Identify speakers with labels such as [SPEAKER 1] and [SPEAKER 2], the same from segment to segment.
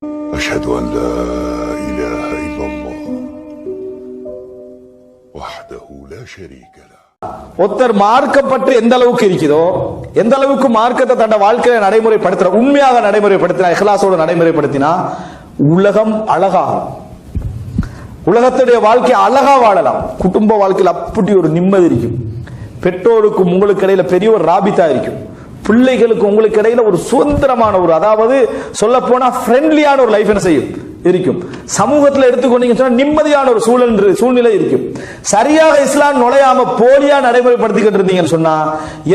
[SPEAKER 1] أشهد أن لا إله إلا الله وحده لا شريك له.
[SPEAKER 2] ஒருத்தர் மார்க்கப்பட்டு எந்த அளவுக்கு இருக்குதோ, எந்த அளவுக்கு மார்க்கத்தை தன்னை வாழ்க்கையில நடைமுறைப்படுத்துற, உண்மையாக நடைமுறைப்படுத்தினா, இஹ்லாஸோட நடைமுறைப்படுத்தினா உலகம் அழகாகும். உலகத்துடைய வாழ்க்கை அழகா வாழலாம். குடும்ப வாழ்க்கையில் அப்படி ஒரு நிம்மதி இருக்கும். பெற்றோருக்கும் உங்களுக்கு இடையில பெரிய ஒரு ராபித்தா இருக்கும். பிள்ளைகளுக்கு உங்களுக்கு இடையில ஒரு சுதந்திரமான ஒரு, அதாவது சொல்ல போனா ஃப்ரெண்ட்லியான ஒரு லைஃப் என்ன செய்யும் இருக்கும். சமூகத்தில் எடுத்துக்கொண்டீங்க நிம்மதியான ஒரு சூழ்நிலை இருக்கும். சரியாக இஸ்லாம் நுழையாம போலியா நடைமுறைப்படுத்திக்கிட்டு இருந்தீங்கன்னு சொன்னா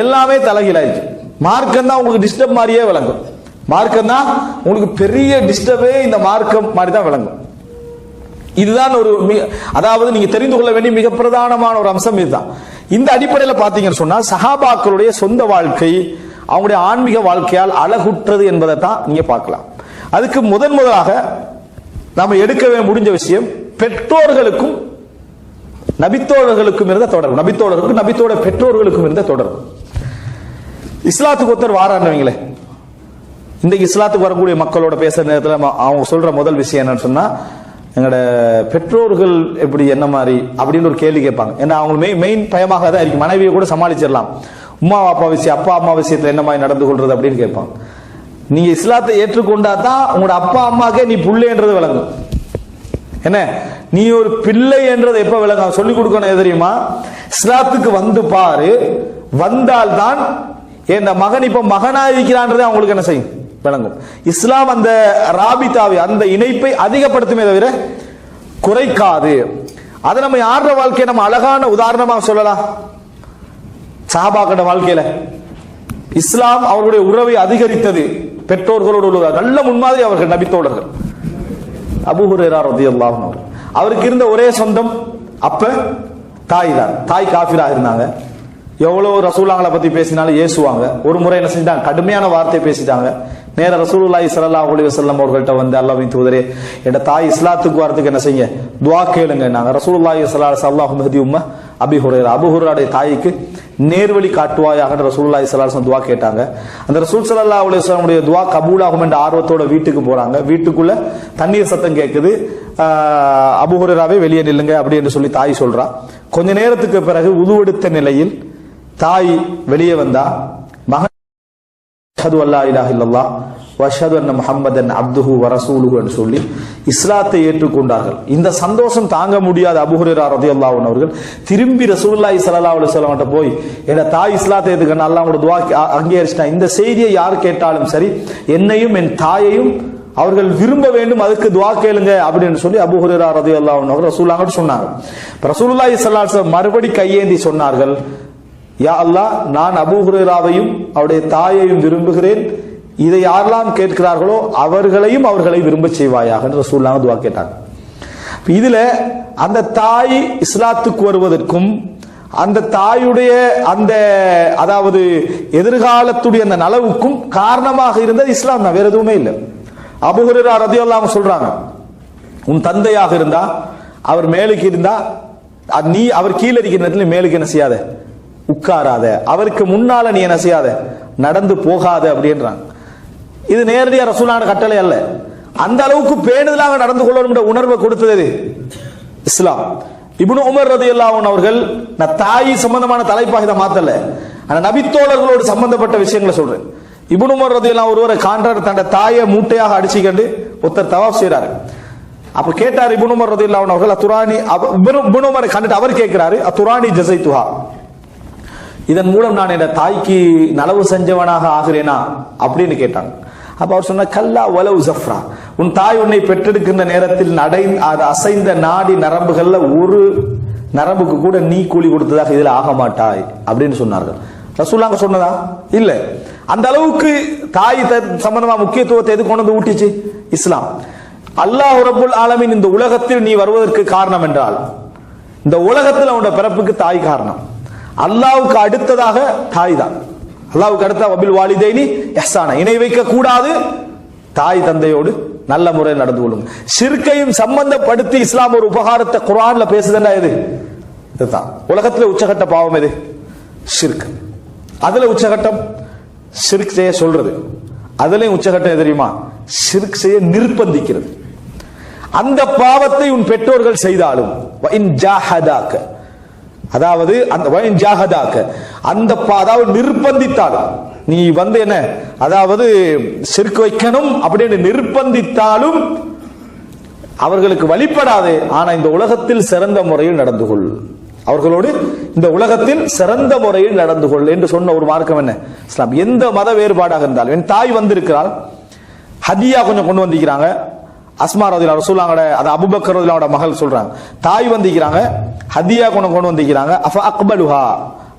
[SPEAKER 2] எல்லாமே தலைகீழா இருக்கும். மார்க்கம் தான் உங்களுக்கு டிஸ்டர்ப் மாதிரியே விளங்கும். மார்க்கம் தான் உங்களுக்கு பெரிய டிஸ்டர்பே இந்த மார்க்கம் மாதிரி தான் விளங்கும். இதுதான் ஒரு, அதாவது நீங்க தெரிந்து கொள்ள வேண்டிய மிக பிரதானமான ஒரு அம்சம் இதுதான். இந்த அடிப்படையில் பாத்தீங்கன்னு சொன்னா சஹாபாக்களுடைய சொந்த வாழ்க்கை அவங்களுடைய ஆன்மீக வாழ்க்கையால் அழகுற்றது என்பதை தான் நீங்க பார்க்கலாம். அதுக்கு முதலாக நாம எடுக்கவே முடிஞ்ச விஷயம் பெற்றோர்களுக்கும் நபித்தோழர்களுக்கும் இருந்த தொடர்பு. நபித்தோழர்களுக்கும் நபித்தோட பெற்றோர்களுக்கும் இருந்த தொடர்பு. இஸ்லாத்துக்கு ஒருத்தர் வாரான்னு இன்றைக்கு இஸ்லாத்துக்கு வரக்கூடிய மக்களோட பேசுற நேரத்தில் அவங்க சொல்ற முதல் விஷயம் என்னன்னு சொன்னா, எங்களோட பெற்றோர்கள் எப்படி என்ன மாதிரி அப்படின்னு ஒரு கேள்வி கேட்பாங்க. ஏன்னா அவங்க மெயின் பயமாக தான் இருக்கு. மனைவியை கூட சமாளிச்சிடலாம், உமா அப்பா விஷயம், அப்பா அம்மா விஷயத்துல என்ன மாதிரி நடந்து கொள்றது அப்படின்னு கேட்பாங்க. நீங்க இஸ்லாத்தை ஏற்றுக்கொண்டா தான் உங்களோட அப்பா அம்மாக்கே நீ பிள்ளைன்றது விளங்கும். என்ன, நீ ஒரு பிள்ளை என்றது எப்ப விளங்கும் சொல்லிக் கொடுக்கணும் தெரியுமா? இஸ்லாத்துக்கு வந்து பாரு, வந்தால்தான் இந்த மகன் இப்ப மகனா இருக்கிறான்றதை அவங்களுக்கு என்ன செய்யும் விளங்கும். இஸ்லாம் அந்த ராபிதாவை, அந்த இணைப்பை அதிகப்படுத்துமே தவிர குறைக்காது. அதை நம்ம யார வாழ்க்கையை நம்ம அழகான உதாரணமாக சொல்லலாம். சஹாபாக்களோட வாழ்க்கையில இஸ்லாம் அவர்களுடைய உறவை அதிகரித்தது. பெற்றோர்களோடு உள்ள நல்ல முன்மாதிரி அவர்கள் நபித்தோழர்கள். அபூ ஹுரைரா ரலியல்லாஹு அன்ஹு அவருக்கு இருந்த ஒரே சொந்தம் அப்ப தாய் தான். தாய் காஃபிரா இருந்தாங்க. எவ்வளவு ரசூலுல்லாஹ்வை பத்தி பேசினாலும் ஏசுவாங்க. ஒரு முறை என்ன செஞ்சாங்க, கடுமையான வார்த்தை பேசிட்டாங்க. நேர ரசூலுல்லாஹி ஸல்லல்லாஹு அலைஹி வஸல்லம் அவர்கள்ட்ட வந்து, அல்லாஹ்வின் தூதரே, என் தாய் இஸ்லாத்துக்கு வரதுக்கு என்ன செய்ய, துஆ கேளுங்க. நாங்க ரசூலுல்லாஹி ஸல்லல்லாஹு அலைஹி வஸல்லம் அல்லாஹும்ம ஹதி உம்ம அபீ ஹுரைரா, அபூ ஹுரைராவுடைய தாய்க்கு நேர்வழி காட்டுவாயாக ரசூலுல்லாஹி ஸல்லல்லாஹு அலைஹி வஸல்லம் துஆ கேட்டாங்க. அந்த ரசூல் ஸல்லல்லாஹு அலைஹி வஸல்லம் உடைய துஆ கபூலாகும் என்ற ஆர்வத்தோட வீட்டுக்கு போறாங்க. வீட்டுக்குள்ள தண்ணீர் சத்தம் கேட்குது. அபூ ஹுரைராவே வெளியே நில்லுங்க அப்படி என்று சொல்லி தாய் சொல்றா. கொஞ்ச நேரத்துக்கு பிறகு உதுவெடுத்த நிலையில் தாய் வெளியே வந்தா, மகன் அஷ்ஹது அல்லா இலாஹ இல்லல்லாஹ் வ அஷ்ஹது அன்ன முஹம்மதன் அப்துஹு வ ரசூலுஹு என்று சொல்லி இஸ்லாத்தை ஏற்றுக்கொண்டார்கள். இந்த சந்தோஷம் தாங்க முடியாத அபூ ஹுரைரா ரலியல்லாஹு அன்ஹு அவர்கள் திரும்பி ரசூலுல்லாஹி ஸல்லல்லாஹு அலைஹி வஸல்லம் கிட்ட போய், என் தாய் இஸ்லாத்தை ஏற்றுக்கணும், அல்லாஹ்வோட துஆ அங்கீகரிச்சிட்டா, இந்த செய்தியை யார் கேட்டாலும் சரி என்னையும் என் தாயையும் அவர்கள் விரும்ப வேண்டும், அதுக்கு துஆ கேளுங்க அப்படின்னு சொல்லி அபூ ஹுரைரா ரலியல்லாஹு அன்ஹு அவர்கள் ரசூலுல்லாஹ்விடம் சொன்னாங்க. ரசூலுல்லாஹி ஸல்லல்லாஹு அலைஹி வஸல்லம் மறுபடி கையேந்தி சொன்னார்கள், யா அல்லாஹ், நான் அபூ ஹுரைராவையும் அவருடைய தாயையும் விரும்புகிறேன், இதை யாரெல்லாம் கேட்கிறார்களோ அவர்களையும் அவர்களை விரும்ப செய்வாயாக என்று ரசூலுல்லாஹ் துஆ கேட்டாங்க. இதுல அந்த தாய் இஸ்லாத்துக்கு வருவதற்கும் அந்த தாயுடைய அந்த, அதாவது எதிர்காலத்துடைய அந்த நலவுக்கும் காரணமாக இருந்தது இஸ்லாம் தான், வேற எதுவுமே இல்லை. அபூ ஹுரைரா ரலியல்லாஹு அன்ஹு சொல்றாங்க, உன் தந்தையாக இருந்தா அவர் மேலுக்கு இருந்தா நீ அவர் கீழே இருக்கிற நேரத்தில் மேலுக்கு என்ன செய்யாத, உட்காராத, அவருக்கு முன்னால நீ என்ன செய்யாத, நடந்து போகாத அப்படின்றாங்க. இது நேரடியா ரசூலுல்லாஹ் கட்டளை அல்ல. அந்த அளவுக்கு பேணுதலாக நடந்து கொள்ளணும் உணர்வை கொடுத்தது இஸ்லாம். இப்னு உமர் ரலியல்லாஹு அன்ஹு அவர்கள், நான் தாய் சம்பந்தமான தலைப்பாக இதை மாத்தல, ஆனா நபித்தோழர்களோடு சம்பந்தப்பட்ட விஷயங்களை சொல்றேன். இப்னு உமர் ரலியல்லாஹு ஒருவரை காண்றாரு, தன்னுடைய தாயை மூட்டையாக அடிச்சுக்கண்டு ஒருத்தர் தவாஃப் செய்யறாரு. அப்ப கேட்டார் இப்னு உமர் ரலியல்லாஹு அன்ஹு அவர்கள், அத்துரானி, இப்னு உமரை கண்டுட்டு அவர் கேட்கிறாரு, அத்துரானி ஜஸைத்துஹா, இதன் மூலம் நான் என் தாய்க்கு நலவு செஞ்சவனாக ஆகிறேனா அப்படின்னு கேட்டாங்க. அப்ப அவர் சொன்ன, கல்லா வலவு ஜஃப்ரா, உன் தாய் உன்னை பெற்றெடுக்கின்ற நேரத்தில் அது அசைந்த நாடி நரம்புகள்ல ஒரு நரம்புக்கு கூட நீ கூலி கொடுத்ததாக இதுல ஆக மாட்டாய் அப்படின்னு சொன்னார்கள். ரசூலுல்லாஹ் சொன்னதா இல்ல. அந்த அளவுக்கு தாய் சம்பந்தமா முக்கியத்துவத்தை எது கொண்டு வந்து ஊட்டிச்சு இஸ்லாம். அல்லாஹ் ரப்புல் ஆலமீன் இந்த உலகத்தில் நீ வருவதற்கு காரணம் என்றால், இந்த உலகத்தில் அவனுடைய பிறப்புக்கு தாய் காரணம். அல்லாஹ்வுக்கு அடுத்ததாக தாய் தான். அல்லாஹ்வுக்கு அடுத்த வபில் வாலிதைனி இஹ்சானா, இணை வைக்க கூடாது, தாய் தந்தையோடு நல்ல முறையில் நடந்து கொள்ளுங்க. ஷிர்கையும் சம்பந்தப்படுத்தி இஸ்லாம் ஒரு உபகாரத்தை குர்ஆன்ல பேசுதுன்னா எது? இதுதான். உலகத்துல உச்சகட்ட பாவம் எது? ஷிர்க். அதுல உச்சகட்டம் ஷிர்க் செய்ய சொல்றது. அதுலயும் உச்சகட்டம் தெரியுமா? ஷிர்க் செய்ய நிர்பந்திக்கிறது. அந்த பாவத்தை உன் பெற்றோர்கள் செய்தாலும் அதாவது அதாவது நிர்பந்தித்தாலும், நீ என்ன அதாவது ஷிர்க் வைக்கணும் அப்படின்னு நிர்பந்தித்தாலும் அவர்களுக்கு வழிபடாதே. ஆனா இந்த உலகத்தில் சிறந்த முறையில் நடந்து கொள், அவர்களோடு இந்த உலகத்தில் சிறந்த முறையில் நடந்து கொள் என்று சொன்ன ஒரு மார்க்கம் என்ன? இஸ்லாம். எந்த மத வேறுபாடாக இருந்தாலும், என் தாய் வந்திருக்கிறாள், ஹதியா கொஞ்சம் கொண்டு வந்திருக்கிறாங்க, அஸ்மா ரலியல்லாஹு அன்ஹா சொல்றாங்க, அது அபூபக்கர் ரலியல்லாஹு அன்ஹு மகள் சொல்றாங்க, தாய் வந்திருக்கிறாங்க, ஹதியா கொண்டு வந்திருக்கிறாங்க, அஃப அக்பலுஹா,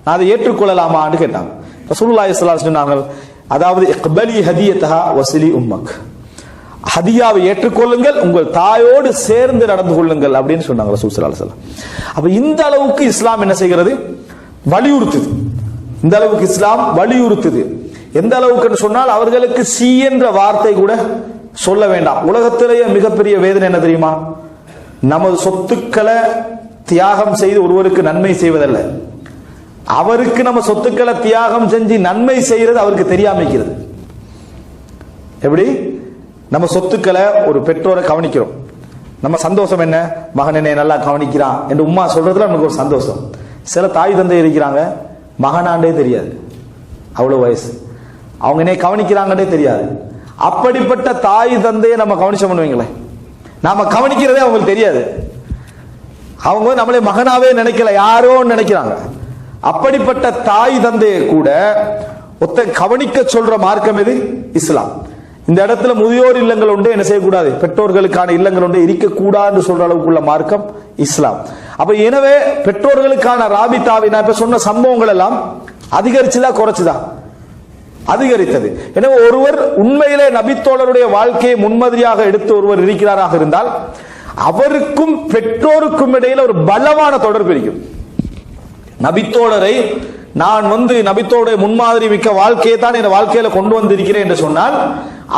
[SPEAKER 2] நான் அதை ஏற்றுக்கொள்ளலாமான்னு கேட்டாங்க. ரசூலுல்லாஹி ஸல்லல்லாஹு அலைஹி வஸல்லம் சொன்னாங்க, அதாவது இக்பலி ஹதியத்தஹா வஸலி உம்மக், ஹதியாவை ஏற்றுக்கொள்ளுங்கள், உங்கள் தாயோடு சேர்ந்து நடந்து கொள்ளுங்கள் அப்படின்னு சொன்னாங்க ரசூல் ஸல்லல்லாஹு அலைஹி வஸல்லம். அப்ப இந்த அளவுக்கு இஸ்லாம் என்ன செய்கிறது? வலியுறுத்துது. இந்த அளவுக்கு இஸ்லாம் வலியுறுத்துது. எந்த அளவுக்கு சொன்னால் அவர்களுக்கு சி என்ற வார்த்தை கூட சொல்ல வேண்டாம். உலகத்திலேயே மிகப்பெரிய வேதனை என்ன தெரியுமா? நமது சொத்துக்களை தியாகம் செய்து ஒருவருக்கு நன்மை செய்வதல்ல, அவருக்கு நம்ம சொத்துக்களை தியாகம் செஞ்சு நன்மை செய்யறது அவருக்கு தெரியாமைக்கிறது. எப்படி நம்ம சொத்துக்களை ஒரு பெற்றோரை கவனிக்கிறோம், நம்ம சந்தோஷம் என்ன? மகன் என்னை நல்லா கவனிக்கிறான் என்று உம்மா சொல்றதுல நமக்கு ஒரு சந்தோஷம். சில தாய் தந்தை இருக்கிறாங்க, மகனாண்டே தெரியாது, அவ்வளவு வயசு, அவங்க என்னை கவனிக்கிறாங்கன்னே தெரியாது. அப்படிப்பட்ட தாய் தந்தையை நம்ம கவனிச்சோம் பண்ணுவீங்களே, நாம கவனிக்கிறதே அவங்களுக்கு தெரியாது. அவங்க நம்மளே மகனாவே நினைக்கல, யாரோ நினைக்கிறாங்க. அப்படிப்பட்ட தாய் தந்தையை கூட ஒத்த கவனிக்க சொல்ற மார்க்கம் எது? இஸ்லாம். இந்த இடத்துல முதியோர் இல்லங்கள் உண்டு, என்ன செய்யக்கூடாது? பெற்றோர்களுக்கான இல்லங்கள் உண்டு, இருக்கக்கூடாது சொல்ற அளவுக்குள்ள மார்க்கம் இஸ்லாம். அப்ப எனவே பெற்றோர்களுக்கான ராபித்தாவை நான் இப்ப சொன்ன சம்பவங்கள் எல்லாம் அதிகரிச்சுதா குறைச்சுதா? அதிகரித்தது. எனவே ஒருவர் உண்மையிலே நபித்தோழருடைய வாழ்க்கையை முன்மாதிரியாக எடுத்து ஒருவர் இருக்கிறாராக இருந்தால் அவருக்கும் பெற்றோருக்கும் இடையில ஒரு பலமான தொடர்பு இருக்கும். நபித்தோழரை நான் நபித்தோடைய முன்மாதிரி மிக்க வாழ்க்கையை தான் என் வாழ்க்கையில கொண்டு வந்திருக்கிறேன் என்று சொன்னால்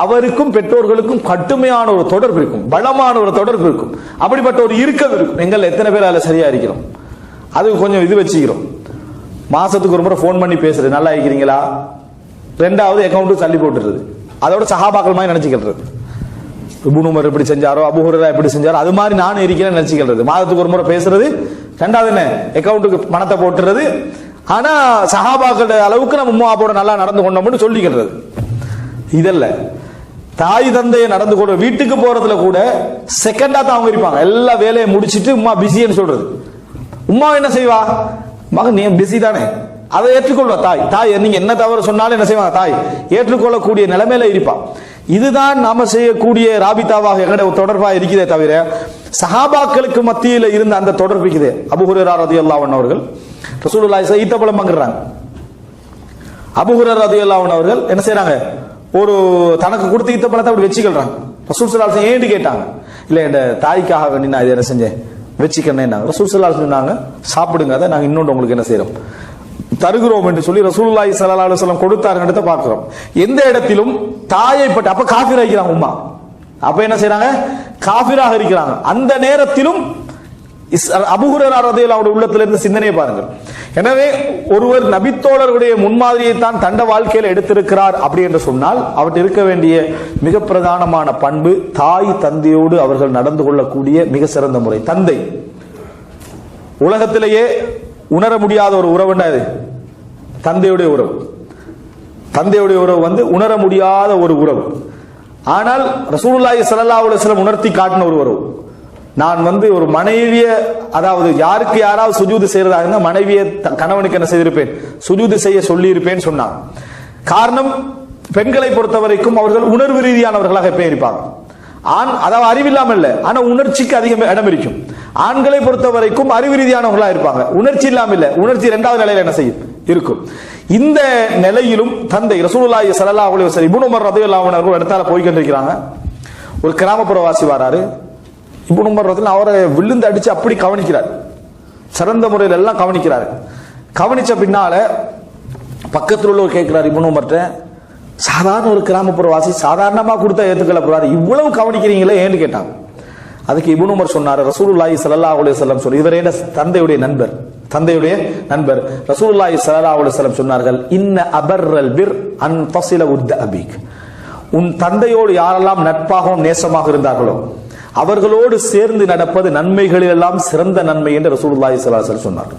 [SPEAKER 2] அவருக்கும் பெற்றோர்களுக்கும் கடுமையான ஒரு தொடர்பு இருக்கும், பலமான ஒரு தொடர்பு இருக்கும். அப்படிப்பட்ட ஒரு இறுக்கம் இருக்கும். எங்கள் எத்தனை பேர் அதில் சரியா இருக்கிறோம்? அது கொஞ்சம் இது வச்சுக்கிறோம். மாசத்துக்கு ஒரு முறை போன் பண்ணி பேசுறது, நல்லா இருக்கிறீங்களா, ரெண்டாவது அக்கௌண்ட் தள்ளி போட்டுறது, அதோட சஹாபாக்கள் மாதிரி நினைச்சுக்கிறது. இப்னு உமர் எப்படி செஞ்சாரோ, அபூ ஹுரைரா எப்படி செஞ்சாரோ அது மாதிரி நானும் இருக்கிறேன்னு நினைச்சுக்கிறது. மாதத்துக்கு ஒரு முறை பேசுறது, ரெண்டாவது என்ன அக்கௌண்ட்டுக்கு பணத்தை போட்டுறது. ஆனா சஹாபாக்கள் அளவுக்கு நம்ம உம்மா அப்பாவோட நல்லா நடந்து கொண்டோம்னு சொல்லிக்கிறது. இதல்ல தாய் தந்தையை நடந்து கொண்டு வீட்டுக்கு போறதுல கூட செகண்டா தான் அவங்க இருப்பாங்க. எல்லா வேலையை முடிச்சிட்டு உம்மா பிஸின்னு சொல்றது. உம்மா என்ன செய்வா? மகன் நீ பிஸி தானே, அதை ஏற்றுக்கொள்வா தாய். தாய் நீங்க என்ன தவறு சொன்னாலும் என்ன செய்வாங்க? தாய் ஏற்றுக்கொள்ளக்கூடிய நிலைமையில இருப்பான். இதுதான் நாம செய்யக்கூடிய ராபிதாவாக எங்களுடைய தொடர்பா இருக்கிறதே தவிர சஹாபாக்களுக்கு மத்தியில் இருந்த அந்த தொடர்பு இருக்குது. அபூ ஹுரைரா ரலியல்லாஹு அன்ஹு அவர்கள் ரசூலுல்லாஹி ஈத்தப்பழம் வாங்குறாங்க. அபூ ஹுரைரா ரலியல்லாஹு அன்ஹு அவர்கள் என்ன செய்யறாங்க? ஒரு தனக்கு கொடுத்து ஈத்தப்பழத்தை அப்படி வச்சுக்கிறாங்க. ரசூல் ஸல்லல்லாஹு அலைஹி வஸல்லம் ஏன்னு கேட்டாங்க. இல்ல என் தாய்க்காக வேண்டி நான் இதை என்ன செஞ்சேன் வச்சுக்கிறேன். ரசூல் ஸல்லல்லாஹு அலைஹி வஸல்லம் சொன்னாங்க, சாப்பிடுங்க, அதை நாங்க இன்னொன்று உங்களுக்கு என்ன செய்யறோம் தருகிறோம் என்று சொல்லி ரசூலுல்லாஹி ஸல்லல்லாஹு அலைஹி வஸல்லம் கொடுத்தாருன்றத பார்க்கிறோம். எந்த இடத்திலும் தாயை பற்றி அப்ப காஃபிரா இருக்கிறாங்க உம்மா, அப்ப என்ன செய்யறாங்க? காஃபிராக இருக்கிறாங்க. அந்த நேரத்திலும் அபூ ஹுரைரா ரலியல்லாஹு அன்ஹு உள்ளத்திலிருந்து சிந்தனையை பாருங்கள். எனவே ஒருவர் நபித்தோழருடைய முன்மாதிரியை தான் தண்ட வாழ்க்கையில் எடுத்திருக்கிறார் அப்படி என்று சொன்னால் அவற்றை இருக்க வேண்டிய மிக பிரதானமான பண்பு தாய் தந்தையோடு அவர்கள் நடந்து கொள்ளக்கூடிய மிக சிறந்த முறை. தந்தை உலகத்திலேயே உணர முடியாத ஒரு உறவு என்ன? தந்தையுடைய உறவு. தந்தையுடைய உறவு உணர முடியாத ஒரு உறவு. ஆனால் ரசூலுல்லாஹி ஸல்லல்லாஹு அலைஹி வஸல்லம் உணர்த்தி காட்டின ஒரு உறவு. நான் ஒரு மனைவிய, அதாவது யாருக்கு யாராவது சுஜூது செய்யறதா இருந்தா மனைவியை கணவனுக்கு என்ன செய்திருப்பேன்? சுஜூது செய்ய சொல்லி இருப்பேன் சொன்னாங்க. காரணம், பெண்களை பொறுத்த வரைக்கும் அவர்கள் உணர்வு ரீதியானவர்களாக எப்ப இருப்பாங்க. ஆண் அதாவது அறிவில்லாமல் இல்ல, ஆனா உணர்ச்சிக்கு அதிகம் இடம் இருக்கும். ஆண்களை பொறுத்த வரைக்கும் அறிவு ரீதியானவர்களா இருப்பாங்க, உணர்ச்சி இல்லாம இல்ல. உணர்ச்சி இரண்டாவது நிலையில என்ன செய்யும்? இருக்கும். இந்த நிலையிலும் தந்தை ரசூலுல்லாஹி ஸல்லல்லாஹு அலைஹி வஸல்லம் இப்னு உமர் ரலியல்லாஹு அன்ஹு இடத்தால போய்கின்றிருக்கிறாங்க. ஒரு கிராமப்புறவாசி வராரு. இப்னு உமர் ரலியல்லாஹு அவரை விழுந்து அடிச்சு அப்படி கவனிக்கிறார், சிறந்த முறையில் எல்லாம் கவனிக்கிறார். கவனிச்ச பின்னால பக்கத்தில் உள்ளவர் கேட்கிறார் இப்னு உமர்ட்ட, சாதாரண ஒரு கிராமப்புறவாசி சாதாரணமா கொடுத்தா ஏத்துக்கொள்ள போறாரு, இவ்வளவு கவனிக்கிறீங்களே ஏன்னு கேட்டாங்க. அதுக்கு இப்னு உமர் சொன்னார், ரசூலுல்லாஹி ஸல்லல்லாஹு அலைஹி வஸல்லம் சொல்லி, இவரே தந்தையுடைய நண்பர், தந்தையுடைய நண்பர். ரசூலுல்லாஹி ஸல்லல்லாஹு அலைஹி வஸல்லம் சொன்னார்கள், இன்ன அபர்ரல் பிர் அன் தஸில உத்த அபீக், உன் தந்தையோடு யாரெல்லாம் நட்பாகவும் நேசமாக இருந்தார்களோ அவர்களோடு சேர்ந்து நடப்பது நன்மைகளிலெல்லாம் சிறந்த நன்மை என்று ரசூலுல்லாஹி ஸல்லல்லாஹு அலைஹி வஸல்லம் சொன்னார்.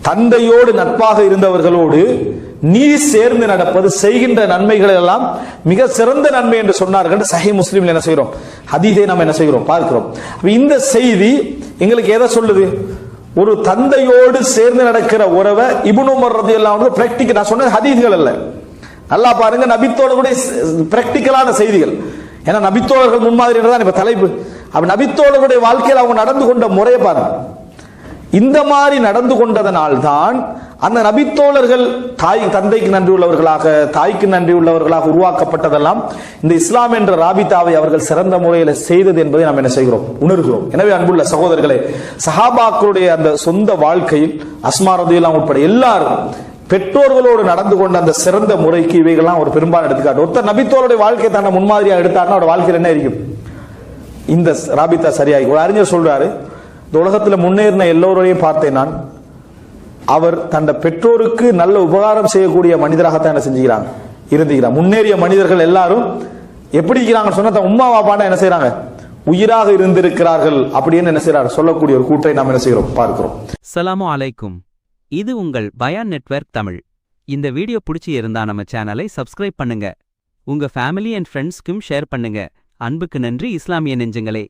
[SPEAKER 2] தந்தையோடு நட்பாக இருந்தவர்களோடு நீ சேர்ந்து நடப்பது செய்கின்ற நன்மைகள் எல்லாம் மிக சிறந்த நன்மை என்று சொன்னார்கள். சஹீஹ் முஸ்லிம்ல என்ன செய்கிறோம், ஹதீஸை நாம் என்ன செய்கிறோம் பார்க்கிறோம். இந்த செய்தி எங்களுக்கு எதை சொல்லுது? ஒரு தந்தையோடு சேர்ந்து நடக்கிற உறவை இப்னு உமர் ரலியல்லாஹு அன்ஹு பிராக்டிகல், நான் சொன்னது ஹதீஸ்கள் அல்ல, நல்லா பாருங்க, நபித்தோழர்களுடைய பிராக்டிகலான செய்திகள். ஏன்னா நபித்தோழர்கள் முன்மாதிரி தான் இப்ப தலைப்பு. அப்ப நபித்தோழர்களுடைய வாழ்க்கையில் அவங்க நடந்து கொண்ட முறையை பாருங்க. இந்த மாதிரி நடந்து கொண்டதனால் தான் அந்த நபித்தோழர்கள் தந்தைக்கு நன்றி உள்ளவர்களாக, தாய்க்கு நன்றி உள்ளவர்களாக உருவாக்கப்பட்டதெல்லாம் இந்த இஸ்லாம் என்ற ராபிதாவை அவர்கள் சிறந்த முறையில் செய்தது என்பதை நாம் என்ன செய்கிறோம், உணர்கிறோம். எனவே அன்புள்ள சகோதரர்களே, சஹாபாக்களுடைய அந்த சொந்த வாழ்க்கையில் அஸ்மா ரலியல்லாஹு உட்பட எல்லாரும் பெற்றோர்களோடு நடந்து கொண்ட அந்த சிறந்த முறைக்கு இவைகள்லாம் ஒரு பெரும்பாலும் எடுத்துக்காட்டு. ஒருத்தர் நபித்தோருடைய வாழ்க்கையை தன்னை முன்மாதிரியா எடுத்தாருன்னா அவருடைய வாழ்க்கையில் என்ன இருக்கும், இந்த ராபிதா சரியாகி. ஒரு அறிஞர் சொல்றாரு, இந்த உலகத்தில் முன்னேறின எல்லோரையும் பார்த்தேன் நான், அவர் தன் பெற்றோருக்கு நல்ல உபகாரம் செய்யக்கூடிய மனிதராகத்தான் என்ன செஞ்சுக்கிறாங்க, இருந்துக்கிறாங்க. முன்னேறிய மனிதர்கள் எல்லாரும் எப்படி இருக்கிறாங்க சொன்னா, தன் உம்மா வாப்பாண்டா என்ன செய்யறாங்க, உயிராக இருந்திருக்கிறார்கள் அப்படின்னு என்ன செய்யறாரு சொல்லக்கூடிய ஒரு கூற்றை நாம் என்ன செய்கிறோம் பார்க்கிறோம்.
[SPEAKER 3] அஸ்ஸலாமு அலைக்கும். இது உங்கள் பயான் நெட்வொர்க் தமிழ். இந்த வீடியோ பிடிச்சி இருந்தா நம்ம சேனலை சப்ஸ்கிரைப் பண்ணுங்க. உங்க ஃபேமிலி அண்ட் ஃப்ரெண்ட்ஸ்க்கும் ஷேர் பண்ணுங்க. அன்புக்கு நன்றி இஸ்லாமிய நெஞ்சங்களே.